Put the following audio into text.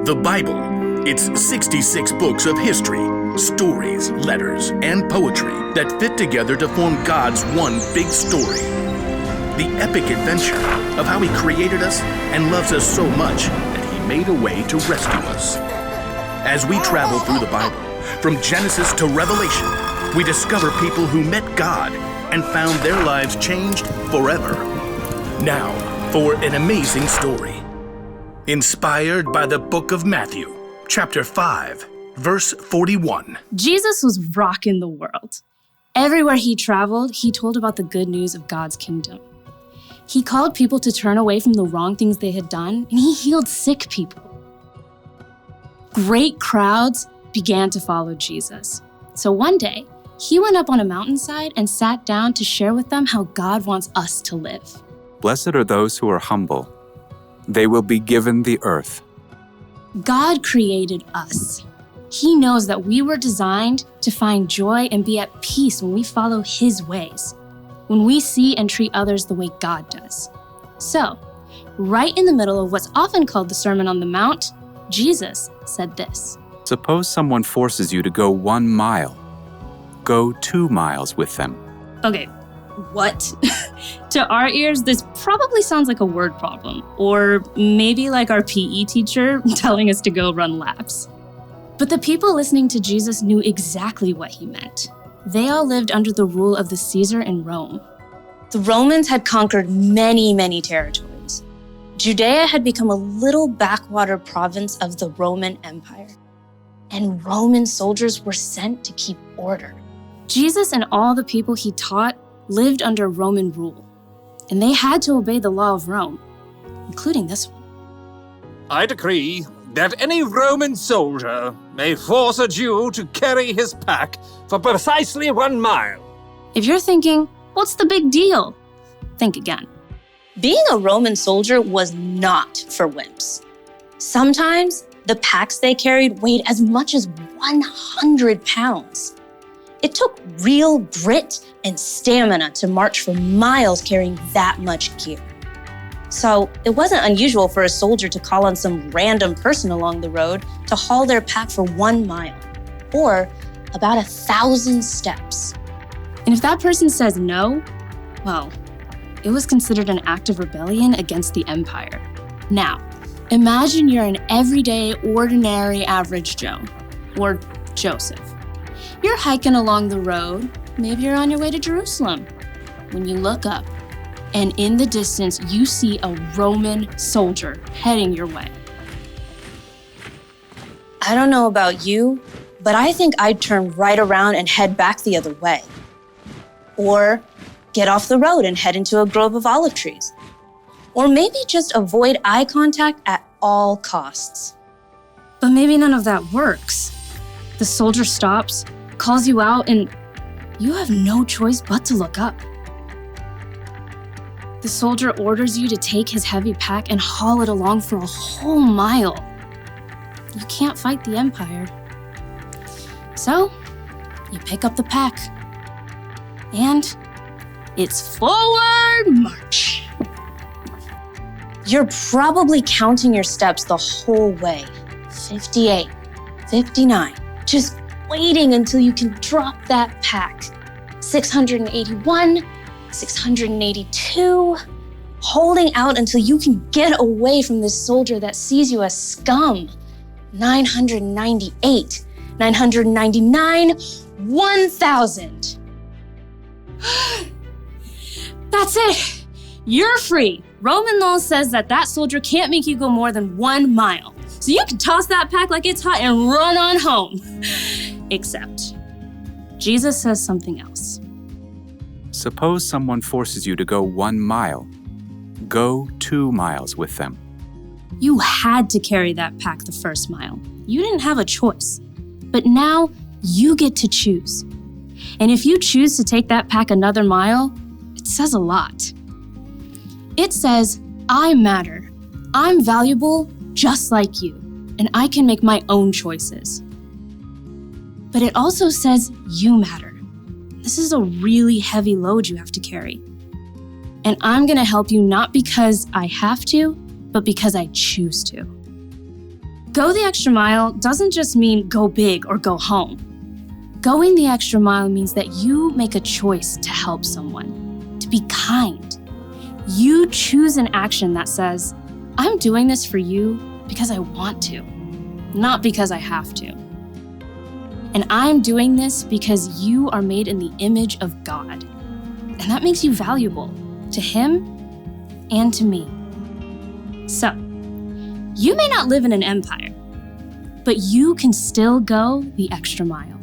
The Bible. It's 66 books of history, stories, letters, and poetry that fit together to form God's one big story. The epic adventure of how He created us and loves us so much that He made a way to rescue us. As we travel through the Bible, from Genesis to Revelation, we discover people who met God and found their lives changed forever. Now, for an amazing story. Inspired by the book of Matthew, chapter 5, verse 41. Jesus was rocking the world. Everywhere He traveled, He told about the good news of God's kingdom. He called people to turn away from the wrong things they had done, and He healed sick people. Great crowds began to follow Jesus. So one day, He went up on a mountainside and sat down to share with them how God wants us to live. Blessed are those who are humble. They will be given the earth. God created us. He knows that we were designed to find joy and be at peace when we follow His ways, when we see and treat others the way God does. So, right in the middle of what's often called the Sermon on the Mount, Jesus said this. Suppose someone forces you to go 1 mile. Go 2 miles with them. Okay, what? To our ears, this probably sounds like a word problem, or maybe like our PE teacher telling us to go run laps. But the people listening to Jesus knew exactly what He meant. They all lived under the rule of the Caesar in Rome. The Romans had conquered many, many territories. Judea had become a little backwater province of the Roman Empire, and Roman soldiers were sent to keep order. Jesus and all the people He taught lived under Roman rule, and they had to obey the law of Rome, including this one. I decree that any Roman soldier may force a Jew to carry his pack for precisely 1 mile. If you're thinking, what's the big deal? Think again. Being a Roman soldier was not for wimps. Sometimes the packs they carried weighed as much as 100 pounds. It took real grit and stamina to march for miles carrying that much gear. So it wasn't unusual for a soldier to call on some random person along the road to haul their pack for 1 mile, or about 1,000 steps. And if that person says no, well, it was considered an act of rebellion against the empire. Now, imagine you're an everyday, ordinary, average Joe, or Joseph. You're hiking along the road, maybe you're on your way to Jerusalem, when you look up, and in the distance, you see a Roman soldier heading your way. I don't know about you, but I think I'd turn right around and head back the other way. Or get off the road and head into a grove of olive trees. Or maybe just avoid eye contact at all costs. But maybe none of that works. The soldier stops, calls you out, and you have no choice but to look up. The soldier orders you to take his heavy pack and haul it along for a whole mile. You can't fight the empire. So, you pick up the pack. And it's forward march. You're probably counting your steps the whole way. 58, 59, just waiting until you can drop that pack. 681, 682, holding out until you can get away from this soldier that sees you as scum. 998, 999, 1,000. That's it. You're free. Roman law says that soldier can't make you go more than 1 mile. So you can toss that pack like it's hot and run on home. Except, Jesus says something else. Suppose someone forces you to go 1 mile. Go 2 miles with them. You had to carry that pack the first mile. You didn't have a choice. But now you get to choose. And if you choose to take that pack another mile, it says a lot. It says, I matter. I'm valuable just like you, and I can make my own choices. But it also says you matter. This is a really heavy load you have to carry. And I'm going to help you not because I have to, but because I choose to. Go the extra mile doesn't just mean go big or go home. Going the extra mile means that you make a choice to help someone, to be kind. You choose an action that says, I'm doing this for you because I want to, not because I have to. And I'm doing this because you are made in the image of God. And that makes you valuable to Him and to me. So, you may not live in an empire, but you can still go the extra mile.